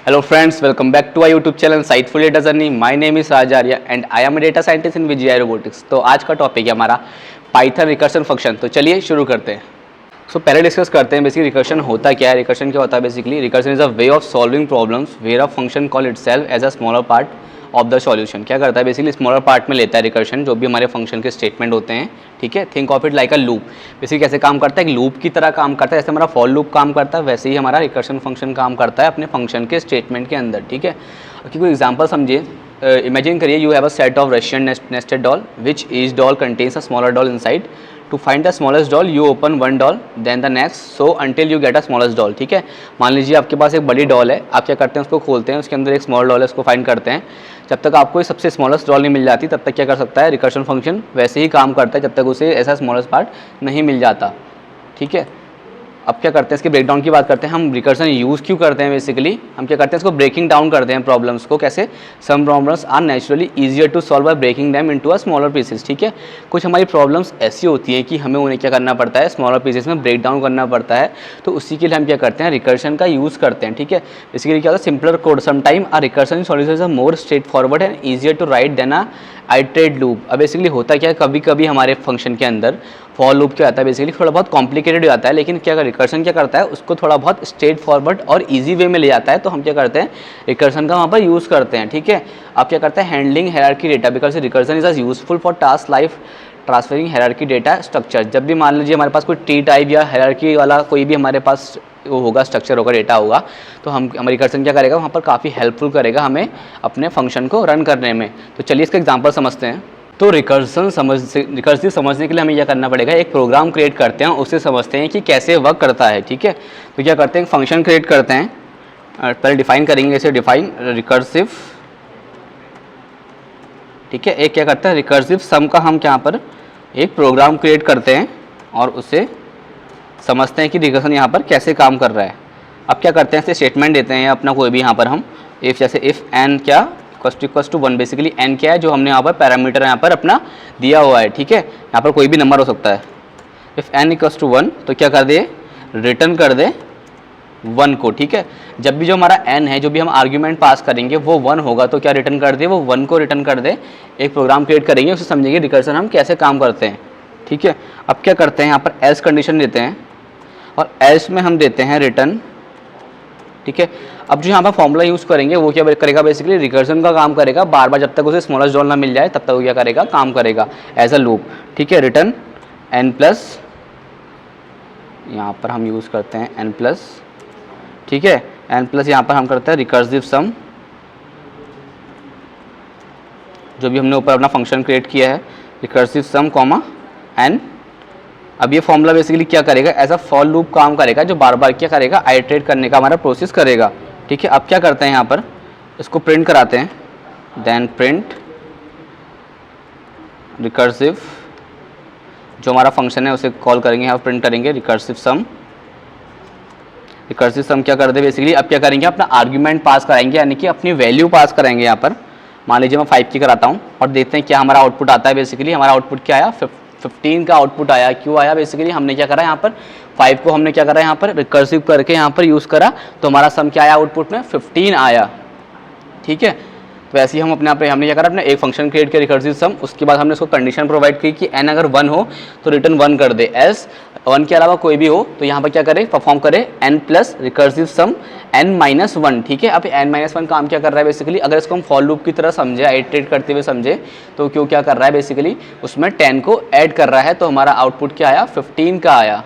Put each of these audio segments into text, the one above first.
Hello friends, welcome back to our YouTube channel Insightful Data Journey. My name is Raj Arya and I am a data scientist in VGI Robotics. तो आज का topic है हमारा Python recursion function. तो चलिए शुरू करते हैं। पहले डिस्कस करते हैं बेसिकली रिकर्शन होता क्या है। रिकर्शन क्या होता है basically? Recursion is a way of solving problems where a function call itself as a smaller part of the solution. क्या करता है बेसिकली? स्मॉलर पार्ट में लेता है रिकर्शन जो भी हमारे फंक्शन के स्टेटमेंट होते हैं। ठीक है, think of it like a loop. Basically कैसे काम करता है? एक लूप की तरह काम करता है। जैसे हमारा फॉर लूप काम करता है वैसे ही हमारा रिकर्शन फंक्शन काम करता है अपने फंक्शन के स्टेटमेंट के अंदर। ठीक है, क्योंकि कोई एग्जाम्पल समझिए। इमेजिन करिए you have a set of Russian nested doll which each doll contains a smaller doll inside. To find the smallest doll you open one doll then the next so until you get a smallest doll. ठीक है, मान लीजिए आपके पास एक बड़ी doll है, आप क्या करते हैं उसको खोलते हैं, उसके अंदर एक स्मॉल डॉल है, उसको फाइंड करते हैं। जब तक आपको सबसे स्मॉलेस्ट डॉल नहीं मिल जाती तब तक क्या कर सकता है रिकर्शन फंक्शन वैसे ही काम करता है जब तक उसे ऐसा स्मॉलेस्ट पार्ट नहीं मिल जाता। ठीक है, अब क्या करते हैं इसके ब्रेकडाउन की बात करते हैं। हम रिकर्शन यूज़ क्यों करते हैं? बेसिकली हम क्या करते हैं इसको ब्रेकिंग डाउन करते हैं प्रॉब्लम्स को। कैसे? Some problems are naturally easier to solve by breaking them into a smaller pieces. ठीक है, कुछ हमारी प्रॉब्लम्स ऐसी होती हैं कि हमें उन्हें क्या करना पड़ता है, स्मॉलर पीसेस में ब्रेक डाउन करना पड़ता है। तो उसी के लिए हम क्या करते हैं, रिकर्शन का यूज़ करते हैं। ठीक है, बेसिकली क्या होता है, simpler code sometime a recursion solution is a more straightforward and easier to write than a iterate loop. अब बेसिकली होता क्या है, कभी कभी हमारे फंक्शन के अंदर फॉर लूप क्या आता है बेसिकली थोड़ा बहुत कॉम्प्लिकेटेड हो जाता है, लेकिन क्या रिकर्शन क्या करता है उसको थोड़ा बहुत स्ट्रेट फॉरवर्ड और इजी वे में ले जाता है। तो हम क्या करते हैं रिकर्शन का वहाँ पर यूज़ करते हैं। ठीक है, आप क्या करते हैं handling hierarchy data because recursion is useful for task life transferring hierarchy data structure. जब भी मान लीजिए हमारे पास कोई टी टाइप या हायरार्की वाला कोई भी हमारे पास वो होगा, स्ट्रक्चर होगा, डेटा होगा, तो हम रिकर्शन क्या करेगा वहाँ पर काफ़ी हेल्पफुल करेगा हमें अपने फंक्शन को रन करने में। तो चलिए इसका एग्जांपल समझते हैं। तो रिकर्सिव समझने के लिए हमें यह करना पड़ेगा, एक प्रोग्राम क्रिएट करते हैं, उससे समझते हैं कि कैसे वर्क करता है। ठीक है, तो क्या करते हैं फंक्शन क्रिएट करते हैं, पहले डिफाइन करेंगे इसे, डिफाइन रिकर्सिव। ठीक है, एक क्या करता है रिकर्सिव सम का हम यहाँ पर एक प्रोग्राम क्रिएट करते हैं और उसे समझते हैं कि रिकर्शन यहाँ पर कैसे काम कर रहा है। अब क्या करते हैं इसे स्टेटमेंट देते हैं अपना कोई भी, यहाँ पर हम इफ़, जैसे इफ़ एन क्या इक्वल्स टू 1। बेसिकली एन क्या है जो हमने यहाँ पर पैरामीटर यहाँ पर अपना दिया हुआ है। ठीक है, यहाँ पर कोई भी नंबर हो सकता है। इफ़ एन इक्वल्स टू 1 तो क्या कर दे, रिटर्न कर दे 1 को। ठीक है, जब भी जो हमारा n है जो भी हम आर्ग्यूमेंट पास करेंगे वो 1 होगा तो क्या रिटर्न कर दे, वो 1 को रिटर्न कर दे। एक प्रोग्राम क्रिएट करेंगे, उसे समझेंगे रिकर्शन हम कैसे काम करते हैं। ठीक है, अब क्या करते हैं यहाँ पर एल्स कंडीशन देते हैं और एल्स में हम देते हैं रिटर्न। ठीक है, अब जो यहाँ पर फॉर्मूला यूज़ करेंगे वो क्या करेगा बेसिकली रिकर्शन का काम करेगा, बार बार जब तक उसे स्मॉलेस्ट डॉल ना मिल जाए तब तक वो क्या करेगा, काम करेगा एज अ लूप। ठीक है, रिटर्न n प्लस, यहाँ पर हम यूज़ करते हैं n प्लस। ठीक है, n प्लस यहाँ पर हम करते हैं रिकर्सिव सम, जो भी हमने ऊपर अपना फंक्शन क्रिएट किया है, रिकर्सिव सम कॉमा n। अब ये फॉर्मूला बेसिकली क्या करेगा, ऐसा फॉर लूप काम करेगा जो बार बार क्या करेगा, आइटरेट करने का हमारा प्रोसेस करेगा। ठीक है, अब क्या करते हैं यहाँ पर इसको प्रिंट कराते हैं, देन प्रिंट रिकर्सिव, जो हमारा फंक्शन है उसे कॉल करेंगे, यहाँ प्रिंट करेंगे रिकर्सिव सम। रिकर्सिव सम क्या कर दे बेसिकली, अब क्या करेंगे अपना आर्ग्यूमेंट पास कराएंगे, यानी कि अपनी वैल्यू पास कराएंगे। यहाँ पर मान लीजिए मैं 5 की कराता हूँ और देखते हैं क्या हमारा आउटपुट आता है। बेसिकली हमारा आउटपुट क्या आया, 15 का आउटपुट आया। क्यों आया? बेसिकली हमने क्या करा यहाँ पर 5 को हमने क्या करा यहाँ पर रिकर्सिव करके यहाँ पर यूज़ करा, तो हमारा सम क्या आया आउटपुट में, 15 आया। ठीक है, तो ऐसे ही हम अपने आप हमने क्या करा, अपने एक फंक्शन क्रिएट किया रिकर्सिव सम, उसके बाद हमने उसको कंडीशन प्रोवाइड की कि n अगर 1 हो तो रिटर्न 1 कर दे, एस 1 के अलावा कोई भी हो तो यहाँ पर क्या करे, परफॉर्म करे n प्लस रिकर्सिव सम n माइनस 1। ठीक है, अब n माइनस 1 काम क्या कर रहा है बेसिकली, अगर इसको हम फॉर लूप की तरह समझे, आइटरेट करते हुए समझे, तो क्यों क्या कर रहा है बेसिकली उसमें 10 को ऐड कर रहा है, तो हमारा आउटपुट क्या आया, 15 का आया।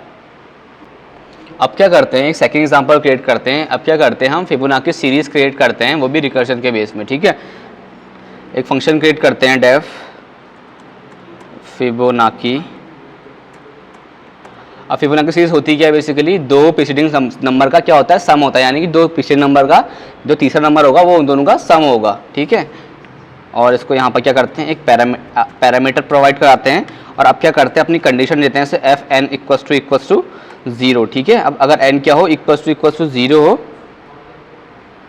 अब क्या करते हैं एक सेकंड एग्जांपल क्रिएट करते हैं। अब क्या करते हैं हम फिबोनाची सीरीज क्रिएट करते हैं, वो भी रिकर्शन के बेस में। ठीक है, एक फंक्शन क्रिएट करते हैं डेफ फिबोनाची। अब फिबोनाची सीरीज होती क्या है बेसिकली, दो प्रीसीडिंग नंबर का क्या होता है, सम होता है, यानी कि दो पिछले नंबर का जो तीसरा नंबर होगा वो उन दोनों का सम होगा। ठीक है, और इसको यहाँ पर क्या करते हैं एक पैरामीटर प्रोवाइड कराते हैं और अब क्या करते हैं अपनी कंडीशन देते हैं, जैसे एफ एन इक्वल्स टू 0। ठीक है, अब अगर n क्या हो, इक्वल्स टू 0 हो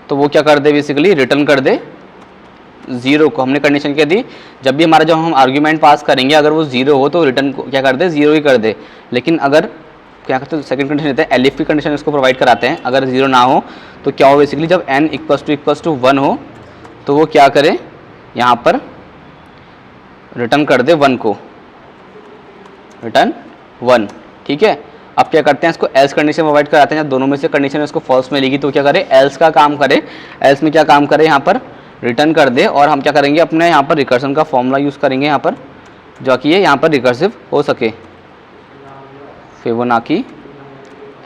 तो वो क्या कर दे बेसिकली रिटर्न कर दे 0 को। हमने कंडीशन क्या दी, जब भी हम आर्ग्यूमेंट पास करेंगे अगर वो 0 हो तो रिटर्न क्या कर दे, 0 ही कर दे। लेकिन अगर यहाँ करते सेकंड कंडीशन लेते हैं, एलिफ की कंडीशन इसको प्रोवाइड कराते हैं। अगर 0 ना हो तो क्या हो, बेसिकली जब n = 1 हो तो वो क्या करे, यहाँ पर रिटर्न कर दे 1 को, रिटर्न 1। ठीक है, अब क्या करते हैं, इसको एल्स कंडीशन प्रोवाइड कराते हैं। जब दोनों में से कंडीशन इसको फॉल्स मिलेगी तो क्या करे, एल्स का काम करे। एल्स में क्या काम करे, यहाँ पर रिटर्न कर दे। और हम क्या करेंगे, अपने यहाँ पर रिकर्सन का फॉर्मूला यूज़ करेंगे यहाँ पर, जो कि ये यहाँ पर रिकर्सिव हो सके, फिबोनाची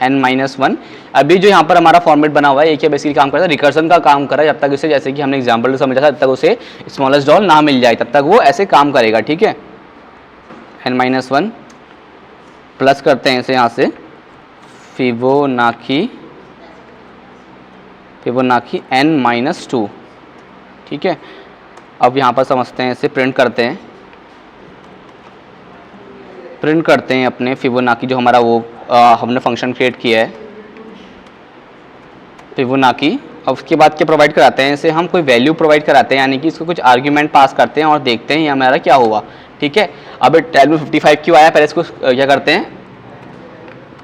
n-1। अभी जो यहाँ पर हमारा फॉर्मेट बना हुआ है ये क्या बेसिकली काम करता है, रिकर्सन का काम कर रहा है। जब तक इसे, जैसे कि हमने एग्जाम्पल में समझा था, जब तक उसे स्मॉलेस्ट डॉल ना मिल जाए तब तक वो ऐसे काम करेगा। ठीक है, n-1 प्लस करते हैं इसे यहाँ से फिबोनाची n-2। ठीक है, अब यहाँ पर समझते हैं, इसे प्रिंट करते हैं अपने फिबोनाची, जो हमारा वो हमने फंक्शन क्रिएट किया है फिबोनाची। अब उसके बाद क्या प्रोवाइड कराते हैं, इसे हम कोई वैल्यू प्रोवाइड कराते हैं, यानी कि इसको कुछ आर्ग्यूमेंट पास करते हैं और देखते हैं ये हमारा क्या हुआ। ठीक है, अब 10 में 55 क्यों आया, पहले इसको क्या करते हैं,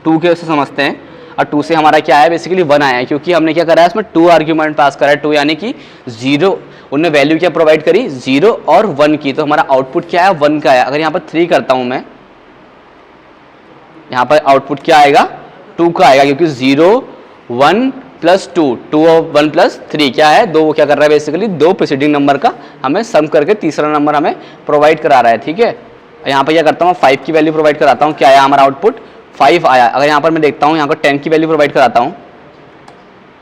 2 के से समझते हैं। और 2 से हमारा क्या आया, बेसिकली 1 आया है, क्योंकि हमने क्या करा है, इसमें 2 आर्ग्यूमेंट पास करा है। 2 यानी कि 0, उनने वैल्यू क्या प्रोवाइड करी, 0 और 1 की, तो हमारा आउटपुट क्या है, 1 का आया। अगर यहाँ पर 3 करता हूँ मैं, यहाँ पर आउटपुट क्या आएगा, 2 का आएगा, क्योंकि 0 1 + 2 2 और 1 + 3 क्या है, 2। क्या कर रहा है, बेसिकली 2 प्रीसीडिंग नंबर का हमें सम करके तीसरा नंबर हमें प्रोवाइड करा रहा है। ठीक है, यहाँ पर क्या करता हूँ, 5 की वैल्यू प्रोवाइड कराता हूँ, क्या आया हमारा आउटपुट, 5 आया। अगर यहाँ पर मैं देखता हूँ, यहाँ पर 10 की वैल्यू प्रोवाइड कराता हूँ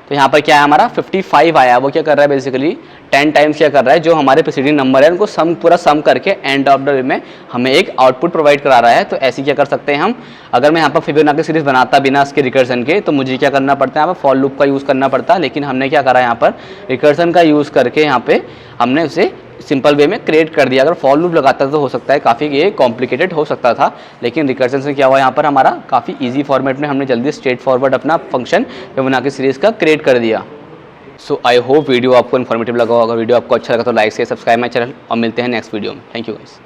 तो यहाँ पर क्या है, हमारा 55 आया। वो क्या कर रहा है, बेसिकली 10 टाइम्स क्या कर रहा है, जो हमारे प्रीसीडिंग नंबर है उनको पूरा सम करके एंड ऑफ द वे में हमें एक आउटपुट प्रोवाइड करा रहा है। तो ऐसे क्या कर सकते हैं हम, अगर मैं यहाँ पर फिबोनाची सीरीज बनाता बिना इसके रिकर्सन के, तो मुझे क्या करना पड़ता है, यहाँ पर फॉर लूप का यूज़ करना पड़ता है। लेकिन हमने क्या करा, यहाँ पर रिकर्सन का यूज़ करके यहाँ पे हमने उसे सिंपल वे में क्रिएट कर दिया। अगर फॉर लूप लगाता तो हो सकता है काफ़ी ये कॉम्प्लिकेटेड हो सकता था, लेकिन रिकर्सन से क्या हुआ, यहाँ पर हमारा काफ़ी ईजी फॉर्मेट में हमने जल्दी स्ट्रेट फॉरवर्ड अपना फंक्शन फिबोनाची सीरीज़ का क्रिएट कर दिया। सो आई होप वीडियो आपको इन्फॉर्मेटिव लगा होगा। अगर वीडियो आपको अच्छा लगा तो लाइक से सब्सक्राइब माई चैनल, और मिलते हैं नेक्स्ट वीडियो में। Thank you guys.